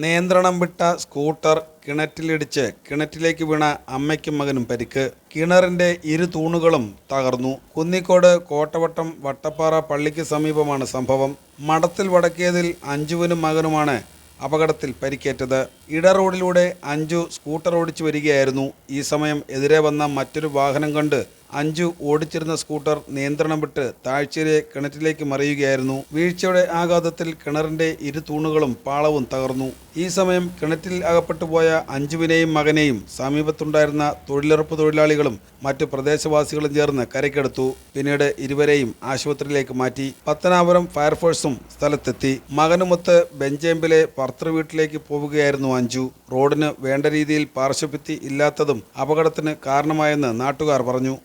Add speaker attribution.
Speaker 1: നിയന്ത്രണം വിട്ട സ്കൂട്ടർ കിണറ്റിലിടിച്ച് കിണറ്റിലേക്ക് വീണ അമ്മയ്ക്കും മകനും പരിക്ക്. കിണറിന്റെ ഇരു തൂണുകളും തകർന്നു. കുന്നിക്കോട് കോട്ടവട്ടം വട്ടപ്പാറ പള്ളിക്ക് സമീപമാണ് സംഭവം. മഠത്തിൽ വടക്കേതിൽ അഞ്ജുവിനും മകനുമാണ് അപകടത്തിൽ പരിക്കേറ്റത്. ഇട റോഡിലൂടെ അഞ്ജു സ്കൂട്ടർ ഓടിച്ചു വരികയായിരുന്നു. ഈ സമയം എതിരെ വന്ന മറ്റൊരു വാഹനം കണ്ട് അഞ്ജു ഓടിച്ചിരുന്ന സ്കൂട്ടർ നിയന്ത്രണം വിട്ട് താഴ്ചയിലെ കിണറ്റിലേക്ക് മറിയുകയായിരുന്നു. വീഴ്ചയുടെ ആഘാതത്തിൽ കിണറിന്റെ ഇരു തൂണുകളും പാളവും തകർന്നു. ഈ സമയം കിണറ്റിൽ അകപ്പെട്ടുപോയ അഞ്ജുവിനെയും മകനെയും സമീപത്തുണ്ടായിരുന്ന തൊഴിലുറപ്പ് തൊഴിലാളികളും മറ്റു പ്രദേശവാസികളും ചേർന്ന് കരയ്ക്കെടുത്തു. പിന്നീട് ഇരുവരെയും ആശുപത്രിയിലേക്ക് മാറ്റി. പത്തനാപുരം ഫയർഫോഴ്സും സ്ഥലത്തെത്തി. മകനുമൊത്ത് ബെഞ്ചേമ്പിലെ ഭർത്തൃവീട്ടിലേക്ക് പോവുകയായിരുന്നു അഞ്ജു. റോഡിന് വേണ്ട രീതിയിൽ പാർശ്വഭിത്തി ഇല്ലാത്തതും അപകടത്തിന് കാരണമായെന്ന് നാട്ടുകാർ പറഞ്ഞു.